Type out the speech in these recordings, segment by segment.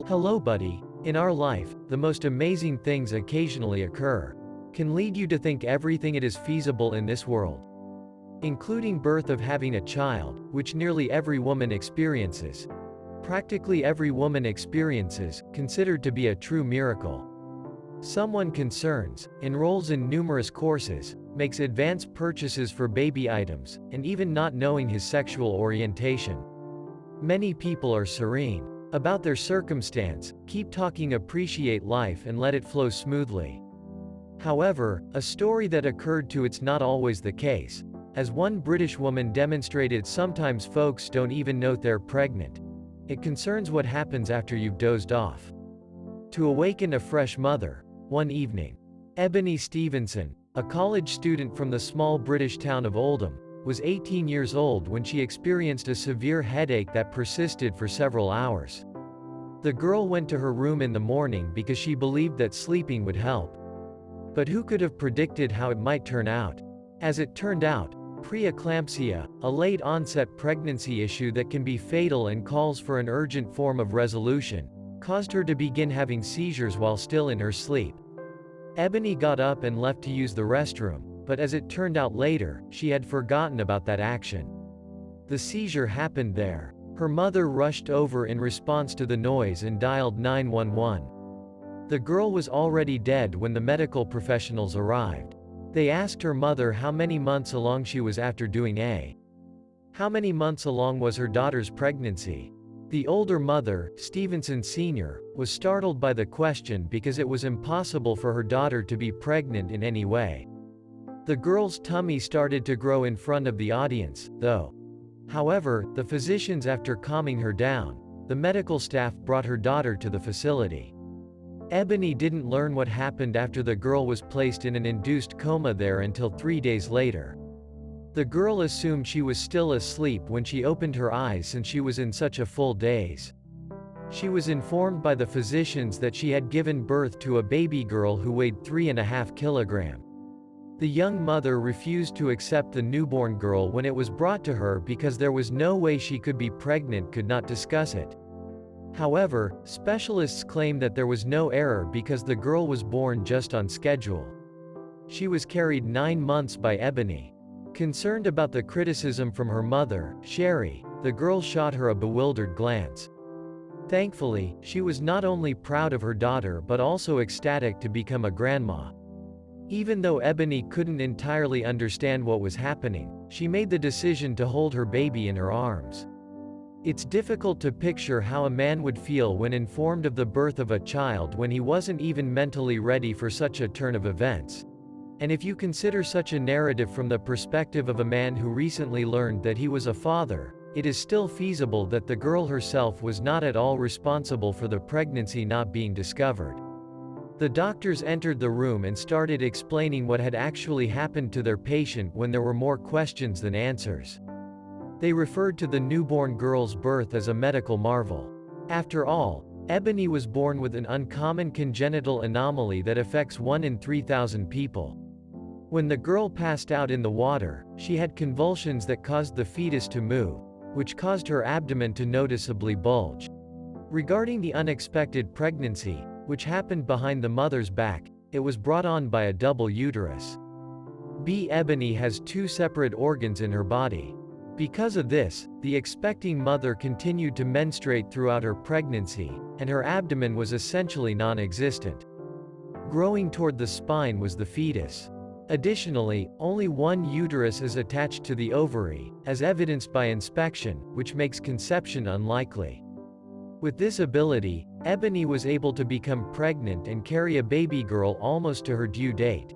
Hello, buddy. In our life, the most amazing things occasionally occur. Can lead you to think everything it is feasible in this world, including birth of having a child, which nearly every woman experiences. Practically every woman experiences, considered to be a true miracle. Someone concerns, enrolls in numerous courses, makes advanced purchases for baby items, and even not knowing his sexual orientation. Many people are serene about their circumstance, keep talking, appreciate life and let it flow smoothly. However, a story that occurred to it's not always the case. As one British woman demonstrated, sometimes folks don't even know they're pregnant. It concerns what happens after you've dozed off. To awaken a fresh mother. One evening, Ebony Stevenson, a college student from the small British town of Oldham, was 18 years old when she experienced a severe headache that persisted for several hours. The girl went to her room in the morning because she believed that sleeping would help. But who could have predicted how it might turn out? As it turned out, preeclampsia, a late-onset pregnancy issue that can be fatal and calls for an urgent form of resolution, caused her to begin having seizures while still in her sleep. Ebony got up and left to use the restroom, but as it turned out later, she had forgotten about that action. The seizure happened there. Her mother rushed over in response to the noise and dialed 911. The girl was already dead when the medical professionals arrived. They asked her mother how many months along she was after doing A. How many months along was her daughter's pregnancy? The older mother, Stevenson Sr., was startled by the question because it was impossible for her daughter to be pregnant in any way. The girl's tummy started to grow in front of the audience, though. However, the physicians, after calming her down, the medical staff brought her daughter to the facility. Ebony didn't learn what happened after the girl was placed in an induced coma there until 3 days later. The girl assumed she was still asleep when she opened her eyes since she was in such a full daze. She was informed by the physicians that she had given birth to a baby girl who weighed 3.5 kilograms. The young mother refused to accept the newborn girl when it was brought to her because there was no way she could be pregnant, could not discuss it. However, specialists claim that there was no error because the girl was born just on schedule. She was carried 9 months by Ebony. Concerned about the criticism from her mother, Sherry, the girl shot her a bewildered glance. Thankfully, she was not only proud of her daughter but also ecstatic to become a grandma. Even though Ebony couldn't entirely understand what was happening, she made the decision to hold her baby in her arms. It's difficult to picture how a man would feel when informed of the birth of a child when he wasn't even mentally ready for such a turn of events. And if you consider such a narrative from the perspective of a man who recently learned that he was a father, it is still feasible that the girl herself was not at all responsible for the pregnancy not being discovered. The doctors entered the room and started explaining what had actually happened to their patient when there were more questions than answers. They referred to the newborn girl's birth as a medical marvel. After all, Ebony was born with an uncommon congenital anomaly that affects 1 in 3,000 people. When the girl passed out in the water, she had convulsions that caused the fetus to move, which caused her abdomen to noticeably bulge. Regarding the unexpected pregnancy, which happened behind the mother's back, it was brought on by a double uterus. Ebony has 2 separate organs in her body. Because of this, the expecting mother continued to menstruate throughout her pregnancy, and her abdomen was essentially non-existent. Growing toward the spine was the fetus. Additionally, only one uterus is attached to the ovary, as evidenced by inspection, which makes conception unlikely. With this ability, Ebony was able to become pregnant and carry a baby girl almost to her due date.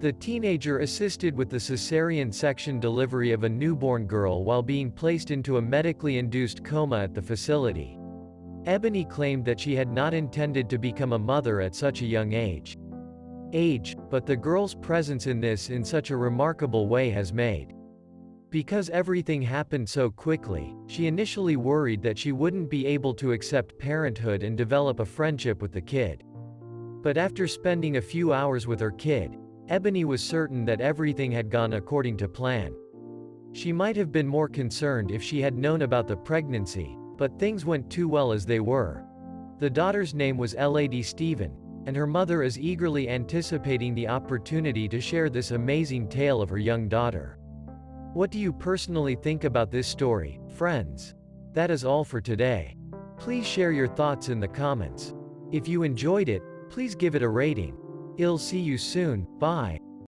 The teenager assisted with the cesarean section delivery of a newborn girl while being placed into a medically induced coma at the facility. Ebony claimed that she had not intended to become a mother at such a young age, but the girl's presence in such a remarkable way has made. Because everything happened so quickly, she initially worried that she wouldn't be able to accept parenthood and develop a friendship with the kid. But after spending a few hours with her kid, Ebony was certain that everything had gone according to plan. She might have been more concerned if she had known about the pregnancy, but things went too well as they were. The daughter's name was Lady Stephen, and her mother is eagerly anticipating the opportunity to share this amazing tale of her young daughter. What do you personally think about this story, friends? That is all for today. Please share your thoughts in the comments. If you enjoyed it, please give it a rating. I'll see you soon, bye.